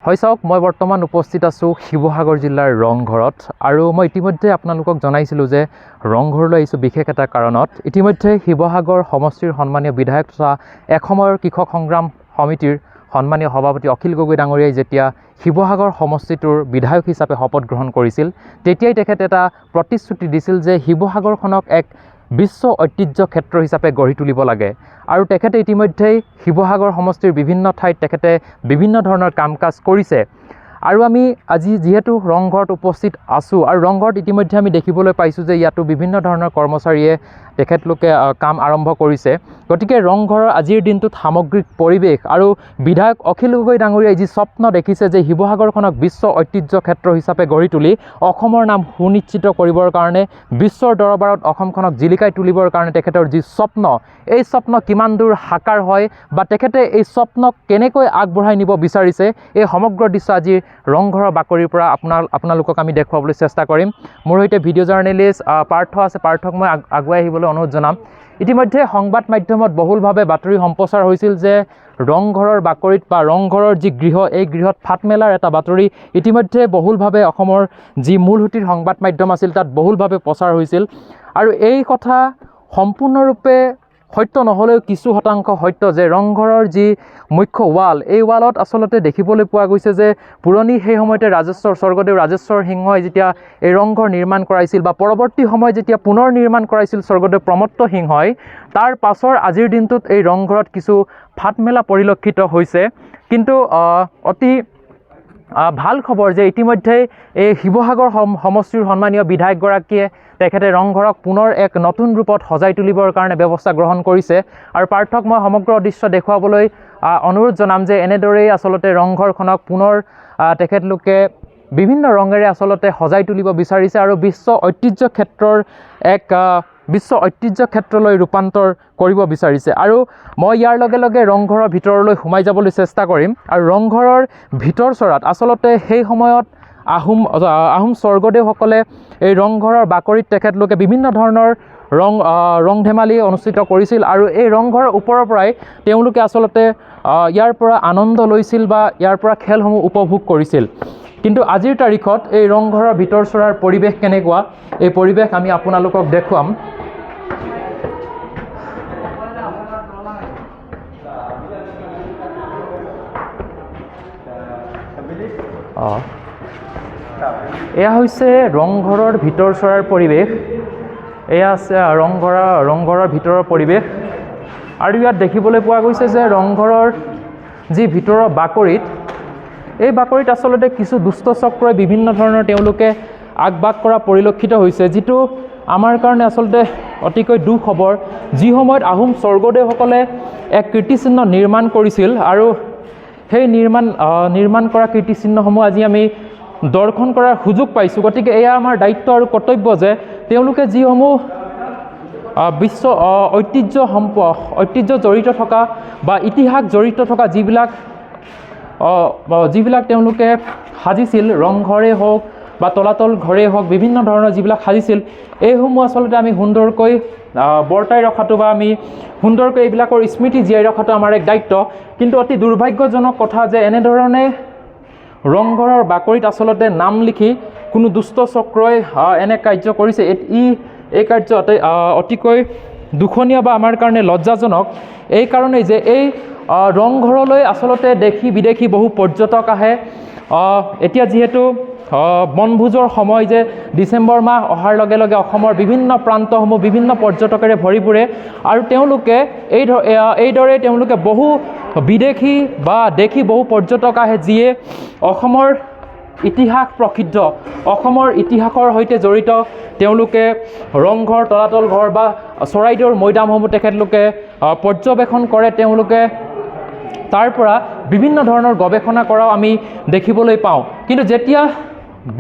হয় চাওক, মই বৰ্তমান উপস্থিত আছোঁ শিৱসাগৰ জিলাৰ ৰংঘৰত আৰু মই ইতিমধ্যে আপোনালোকক জনাইছিলোঁ যে ৰংঘৰলৈ আহিছোঁ বিশেষ এটা কাৰণত। ইতিমধ্যে শিৱসাগৰ সমষ্টিৰ সন্মানীয় বিধায়ক তথা এসময়ৰ কৃষক সংগ্ৰাম সমিতিৰ সন্মানীয় সভাপতি অখিল গগৈ ডাঙৰীয়াই যেতিয়া শিৱসাগৰ সমষ্টিটোৰ বিধায়ক হিচাপে শপত গ্ৰহণ কৰিছিল, তেতিয়াই তেখেতে এটা প্ৰতিশ্ৰুতি দিছিল যে শিৱসাগৰখনক এক বিশ্ব ঐতিহ্য ক্ষেত্ৰ হিচাপে গঢ়ি তুলিব লাগে। আৰু তেখেতে ইতিমধ্যেই শিৱসাগৰ সমষ্টিৰ বিভিন্ন ঠাইত তেখেতে বিভিন্ন ধৰণৰ কাম কাজ কৰিছে। আৰু আমি আজি যিহেতু ৰংঘৰত উপস্থিত আছোঁ আৰু ৰংঘৰত ইতিমধ্যে আমি দেখিবলৈ পাইছোঁ যে ইয়াতো বিভিন্ন ধৰণৰ কৰ্মচাৰীয়ে তেখেতলোকে কাম আৰম্ভ কৰিছে। গতিকে ৰংঘৰৰ আজিৰ দিনটোত সামগ্ৰিক পৰিৱেশ আৰু বিধায়ক অখিল গগৈ ডাঙৰীয়াই যি স্বপ্ন দেখিছে যে শিৱসাগৰখনক বিশ্ব ঐতিহ্য ক্ষেত্ৰ হিচাপে গঢ়ি তুলি অসমৰ নাম সুনিশ্চিত কৰিবৰ কাৰণে, বিশ্বৰ দৰবাৰত অসমখনক জিলিকাই তুলিবৰ কাৰণে তেখেতৰ যি স্বপ্ন, এই স্বপ্ন কিমান দূৰ সাকাৰ হয় বা তেখেতে এই স্বপ্নক কেনেকৈ আগবঢ়াই নিব বিচাৰিছে, এই সমগ্ৰ দৃশ্য আজি ৰংঘৰৰ বাকৰিৰ পৰা আপোনালোকক আমি দেখুৱাবলৈ চেষ্টা কৰিম। মোৰ সৈতে ভিডিঅ' জাৰ্নেলিষ্ট পাৰ্থ আছে। পাৰ্থক মই আগুৱাই আহিবলৈ অনুৰোধ জনাম। ইতিমধ্যে সংবাদ মাধ্যমত বহুলভাৱে বাতৰি সম্প্ৰচাৰ হৈছিল যে ৰংঘৰৰ বাকৰিত বা ৰংঘৰৰ যি গৃহ, এই গৃহত ফাট মেলাৰ এটা বাতৰি ইতিমধ্যে বহুলভাৱে অসমৰ যি মূলসুঁতিৰ সংবাদ মাধ্যম আছিল তাত বহুলভাৱে প্ৰচাৰ হৈছিল। আৰু এই কথা সম্পূৰ্ণৰূপে সত্য নহ'লেও কিছু শতাংশ সত্য যে ৰংঘৰৰ যি মুখ্য ৱাল, এই ৱালত আচলতে দেখিবলৈ পোৱা গৈছে যে পুৰণি সেই সময়তে স্বৰ্গদেউ ৰাজেশ্বৰ সিংহই যেতিয়া এই ৰংঘৰ নিৰ্মাণ কৰাইছিল বা পৰৱৰ্তী সময়ত যেতিয়া পুনৰ নিৰ্মাণ কৰাইছিল স্বৰ্গদেউ প্ৰমত্ত সিংহই, তাৰ পাছৰ আজিৰ দিনটোত এই ৰংঘৰত কিছু ফাটমেলা পৰিলক্ষিত হৈছে। কিন্তু অতি ভাল খবৰ যে ইতিমধ্যেই এই শিৱসাগৰ সমষ্টিৰ সন্মানীয় বিধায়কগৰাকীয়ে তেখেতে ৰংঘৰক পুনৰ এক নতুন ৰূপত সজাই তুলিবৰ কাৰণে ব্যৱস্থা গ্ৰহণ কৰিছে। আৰু পাৰ্থক মই সমগ্ৰ দৃশ্য দেখুৱাবলৈ অনুৰোধ জনাম যে এনেদৰেই আচলতে ৰংঘৰখনক পুনৰ তেখেতলোকে বিভিন্ন ৰঙেৰে আচলতে সজাই তুলিব বিচাৰিছে আৰু বিশ্ব ঐতিহ্য ক্ষেত্ৰলৈ ৰূপান্তৰ কৰিব বিচাৰিছে। আৰু মই ইয়াৰ লগে লগে ৰংঘৰৰ ভিতৰলৈ সোমাই যাবলৈ চেষ্টা কৰিম। আৰু ৰংঘৰৰ ভিতৰচৰাত আচলতে সেই সময়ত আহোম স্বৰ্গদেউসকলে এই ৰংঘৰৰ বাকৰিত তেখেতলোকে বিভিন্ন ধৰণৰ ৰং ধেমালি অনুষ্ঠিত কৰিছিল আৰু এই ৰংঘৰৰ ওপৰৰ পৰাই তেওঁলোকে আচলতে ইয়াৰ পৰা আনন্দ লৈছিল বা ইয়াৰ পৰা খেলসমূহ উপভোগ কৰিছিল। কিন্তু আজিৰ তাৰিখত এই ৰংঘৰৰ ভিতৰচৰাৰ পৰিৱেশ কেনেকুৱা, এই পৰিৱেশ আমি আপোনালোকক দেখুৱাম। এয়া হৈছে ৰংঘৰৰ ভিতৰচৰাৰ পৰিৱেশ। এয়া আছে ৰংঘৰৰ ভিতৰৰ পৰিৱেশ। আৰু ইয়াত দেখিবলৈ পোৱা গৈছে যে ৰংঘৰৰ যি ভিতৰৰ বাকৰিত, এই বাকৰিত আচলতে কিছু দুষ্ট চক্ৰই বিভিন্ন ধৰণৰ তেওঁলোকে আগবাগ কৰা পৰিলক্ষিত হৈছে, যিটো আমাৰ কাৰণে আচলতে অতিকৈ দুখ খবৰ। যি সময়ত আহোম স্বৰ্গদেউসকলে এক কীৰ্তিচিহ্ন নিৰ্মাণ কৰিছিল আৰু সেই নিৰ্মাণ কৰা কীৰ্তিচিহ্নসমূহ আজি আমি দৰ্শন কৰাৰ সুযোগ পাইছোঁ। গতিকে এয়া আমাৰ দায়িত্ব আৰু কৰ্তব্য যে তেওঁলোকে যিসমূহ বিশ্ব ঐতিহ্য জড়িত থকা বা ইতিহাস জড়িত থকা যিবিলাক তেওঁলোকে সাজিছিল, ৰংঘৰেই হওক বা তলাতল ঘৰেই হওক, বিভিন্ন ধৰণৰ যিবিলাক সাজিছিল, এইসমূহ আচলতে আমি সুন্দৰকৈ বৰ্তাই ৰখাটো বা আমি সুন্দৰকৈ এইবিলাকৰ স্মৃতি জীয়াই ৰখাটো আমাৰ এক দায়িত্ব। কিন্তু অতি দুৰ্ভাগ্যজনক কথা যে এনেধৰণে ৰংঘৰৰ বাকৰিত আচলতে নাম লিখি কোনো দুষ্ট চক্ৰই এনে কাৰ্য কৰিছে। এই কাৰ্য অতিকৈ দুখনীয় বা আমাৰ কাৰণে লজ্জাজনক। এই কাৰণেই যে এই ৰংঘৰলৈ আচলতে দেশী বিদেশী বহু পৰ্যটক আহে। এতিয়া যিহেতু বনভোজৰ সময়, যে ডিচেম্বৰ মাহ অহাৰ লগে লগে অসমৰ বিভিন্ন প্ৰান্তসমূহ বিভিন্ন পৰ্যটকেৰে ভৰি পৰে আৰু তেওঁলোকে এইদৰে তেওঁলোকে বহু বিদেশী বা দেশী বহু পৰ্যটক আহে, যিয়ে অসমৰ ইতিহাস প্ৰসিদ্ধ, অসমৰ ইতিহাসৰ সৈতে জড়িত তেওঁলোকে ৰংঘৰ, তলাতল ঘৰ বা চৰাইদেউৰ মৈদামসমূহ তেখেতলোকে পৰ্যবেক্ষণ কৰে। তেওঁলোকে তাৰ পৰা বিভিন্ন ধৰণৰ গৱেষণা কৰাও আমি দেখিবলৈ পাওঁ। কিন্তু যেতিয়া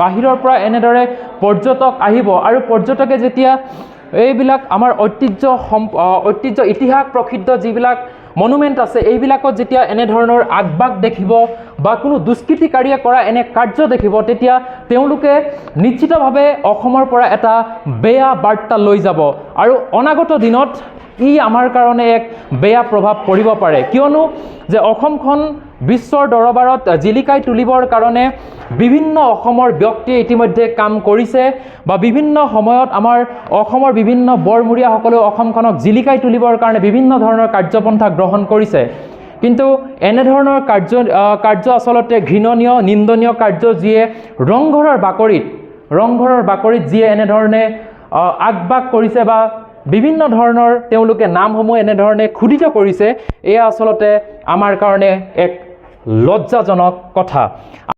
বাহিৰৰ পৰা এনেদৰে পৰ্যটক আহিব আৰু পৰ্যটকে যেতিয়া এইবিলাক আমাৰ ঐতিহ্য ইতিহাস প্ৰসিদ্ধ যিবিলাক মনুমেণ্ট আছে, এইবিলাকত যেতিয়া এনেধৰণৰ আগবাগ দেখিব বা কোনো দুষ্কৃতিকাৰীয়ে কৰা এনে কাৰ্য দেখিব, তেতিয়া তেওঁলোকে নিশ্চিতভাৱে অসমৰ পৰা এটা বেয়া বাৰ্তা লৈ যাব আৰু অনাগত দিনত ই আমাৰ কাৰণে এক বেয়া প্ৰভাৱ পৰিব পাৰে। কিয়নো যে অসমখন বিশ্বৰ দৰবাৰত জিলিকাই তুলিবৰ কাৰণে বিভিন্ন অসমৰ ব্যক্তিয়ে ইতিমধ্যে কাম কৰিছে বা বিভিন্ন সময়ত আমাৰ অসমৰ বিভিন্ন বৰমূৰীয়াসকলেও অসমখনক জিলিকাই তুলিবৰ কাৰণে বিভিন্ন ধৰণৰ কাৰ্যপন্থা গ্ৰহণ কৰিছে। কিন্তু এনেধৰণৰ কাৰ্য আচলতে ঘৃণনীয় নিন্দনীয় কাৰ্য, যিয়ে ৰংঘৰৰ বাকৰিত যিয়ে এনেধৰণে আগবাগ কৰিছে বা বিভিন্ন ধৰণৰ তেওঁলোকে নামসমূহ এনেধৰণে খোদিত কৰিছে, এয়া আচলতে আমাৰ কাৰণে এক লজ্জাজনক কথা।